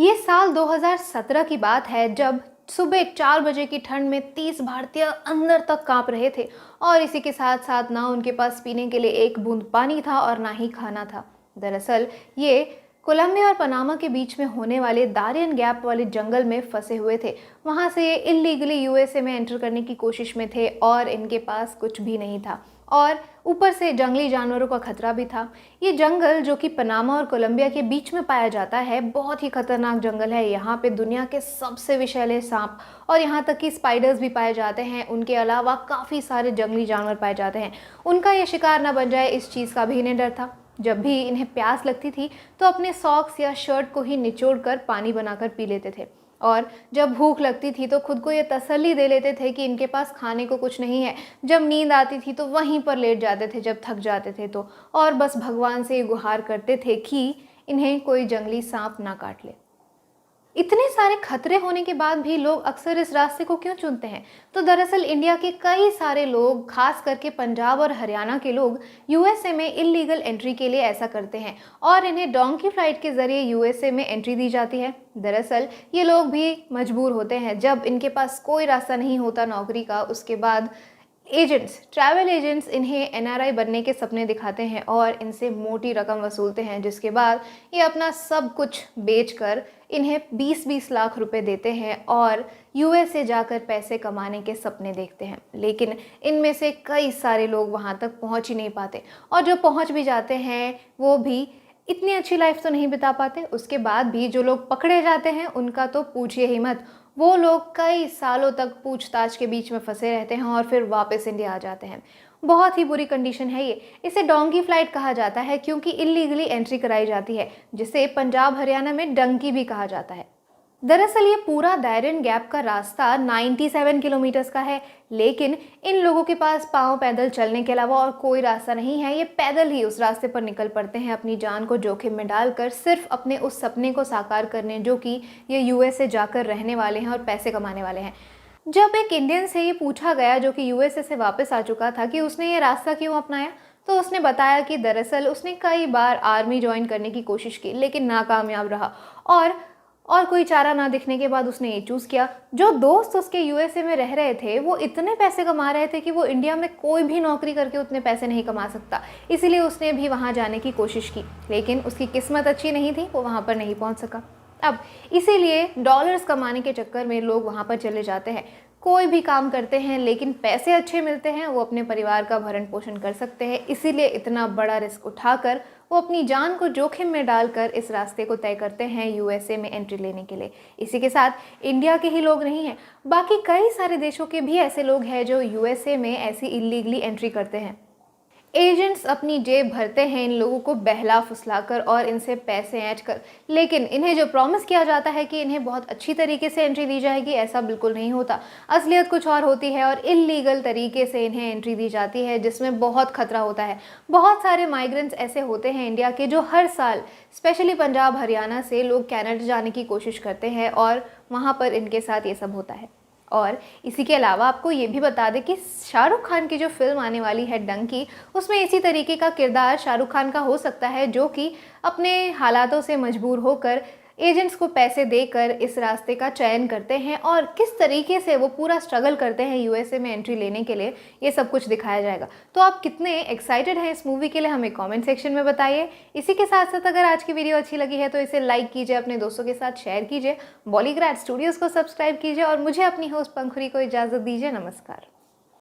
ये साल 2017 की बात है जब सुबह 4 बजे की ठंड में 30 भारतीय अंदर तक कांप रहे थे और इसी के साथ साथ ना उनके पास पीने के लिए एक बूंद पानी था और ना ही खाना था। दरअसल ये कोलंबिया और पनामा के बीच में होने वाले दारियन गैप वाले जंगल में फंसे हुए थे। वहां से ये इलीगली यूएसए में एंटर करने की कोशिश में थे और इनके पास कुछ भी नहीं था और ऊपर से जंगली जानवरों का खतरा भी था। ये जंगल जो कि पनामा और कोलंबिया के बीच में पाया जाता है बहुत ही खतरनाक जंगल है। यहाँ पे दुनिया के सबसे विषैले सांप और यहाँ तक कि स्पाइडर्स भी पाए जाते हैं। उनके अलावा काफ़ी सारे जंगली जानवर पाए जाते हैं। उनका ये शिकार न बन जाए इस चीज़ का भी इन्हें डर था। जब भी इन्हें प्यास लगती थी तो अपने सॉक्स या शर्ट को ही निचोड़ कर पानी बनाकर पी लेते थे और जब भूख लगती थी तो खुद को ये तसल्ली दे लेते थे कि इनके पास खाने को कुछ नहीं है। जब नींद आती थी तो वहीं पर लेट जाते थे जब थक जाते थे तो, और बस भगवान से गुहार करते थे कि इन्हें कोई जंगली सांप ना काट ले। इतने सारे खतरे होने के बाद भी लोग अक्सर इस रास्ते को क्यों चुनते हैं? तो दरअसल इंडिया के कई सारे लोग, खास करके पंजाब और हरियाणा के लोग, यूएसए में इलीगल एंट्री के लिए ऐसा करते हैं और इन्हें डोंकी फ्लाइट के जरिए यूएसए में एंट्री दी जाती है। दरअसल ये लोग भी मजबूर होते हैं जब इनके पास कोई रास्ता नहीं होता नौकरी का। उसके बाद ट्रैवल एजेंट्स इन्हें एनआरआई बनने के सपने दिखाते हैं और इनसे मोटी रकम वसूलते हैं, जिसके बाद ये अपना सब कुछ बेचकर इन्हें 20-20 लाख रुपए देते हैं और यूएसए जाकर पैसे कमाने के सपने देखते हैं। लेकिन इनमें से कई सारे लोग वहां तक पहुंच ही नहीं पाते और जो पहुंच भी जाते हैं वो भी इतनी अच्छी लाइफ तो नहीं बिता पाते। उसके बाद भी जो लोग पकड़े जाते हैं उनका तो पूछिए ही मत। वो लोग कई सालों तक पूछताछ के बीच में फंसे रहते हैं और फिर वापस इंडिया आ जाते हैं। बहुत ही बुरी कंडीशन है ये। इसे डोंकी फ्लाइट कहा जाता है क्योंकि इलीगली एंट्री कराई जाती है, जिसे पंजाब हरियाणा में डंकी भी कहा जाता है। दरअसल ये पूरा दायरन गैप का रास्ता 97 किलोमीटर्स का है, लेकिन इन लोगों के पास पांव पैदल चलने के अलावा और कोई रास्ता नहीं है। ये पैदल ही उस रास्ते पर निकल पड़ते हैं अपनी जान को जोखिम में डालकर, सिर्फ अपने उस सपने को साकार करने जो कि ये यूएसए जाकर रहने वाले हैं और पैसे कमाने वाले हैं। जब एक इंडियन से ये पूछा गया जो कि यूएसए से वापस आ चुका था कि उसने ये रास्ता क्यों अपनाया, तो उसने बताया कि दरअसल उसने कई बार आर्मी ज्वाइन करने की कोशिश की लेकिन नाकामयाब रहा और कोई चारा ना दिखने के बाद उसने ये चूज़ किया। जो दोस्त उसके यूएसए में रह रहे थे वो इतने पैसे कमा रहे थे कि वो इंडिया में कोई भी नौकरी करके उतने पैसे नहीं कमा सकता, इसीलिए उसने भी वहाँ जाने की कोशिश की, लेकिन उसकी किस्मत अच्छी नहीं थी, वो वहाँ पर नहीं पहुँच सका। अब इसीलिए डॉलर्स कमाने के चक्कर में लोग वहाँ पर चले जाते हैं, कोई भी काम करते हैं लेकिन पैसे अच्छे मिलते हैं, वो अपने परिवार का भरण पोषण कर सकते हैं। इसीलिए इतना बड़ा रिस्क उठाकर वो अपनी जान को जोखिम में डालकर इस रास्ते को तय करते हैं यूएसए में एंट्री लेने के लिए। इसी के साथ इंडिया के ही लोग नहीं हैं, बाकी कई सारे देशों के भी ऐसे लोग हैं जो यूएसए में ऐसी इलीगली एंट्री करते हैं। एजेंट्स अपनी जेब भरते हैं इन लोगों को बहला फुसलाकर और इनसे पैसे ऐंठ कर, लेकिन इन्हें जो प्रॉमिस किया जाता है कि इन्हें बहुत अच्छी तरीके से एंट्री दी जाएगी, ऐसा बिल्कुल नहीं होता। असलियत कुछ और होती है और इल्लीगल तरीके से इन्हें एंट्री दी जाती है जिसमें बहुत खतरा होता है। बहुत सारे माइग्रेंट्स ऐसे होते हैं इंडिया के जो हर साल स्पेशली पंजाब हरियाणा से लोग कनाडा जाने की कोशिश करते हैं और वहाँ पर इनके साथ ये सब होता है। और इसी के अलावा आपको ये भी बता दें कि शाहरुख खान की जो फिल्म आने वाली है डंकी, उसमें इसी तरीके का किरदार शाहरुख खान का हो सकता है, जो कि अपने हालातों से मजबूर होकर एजेंट्स को पैसे देकर इस रास्ते का चयन करते हैं और किस तरीके से वो पूरा स्ट्रगल करते हैं यूएसए में एंट्री लेने के लिए, ये सब कुछ दिखाया जाएगा। तो आप कितने एक्साइटेड हैं इस मूवी के लिए हमें कमेंट सेक्शन में बताइए। इसी के साथ साथ अगर आज की वीडियो अच्छी लगी है तो इसे लाइक कीजिए, अपने दोस्तों के साथ शेयर कीजिए, बॉलीग्राड स्टूडियोज़ को सब्सक्राइब कीजिए और मुझे अपनी होस्ट पंखुरी को इजाज़त दीजिए। नमस्कार।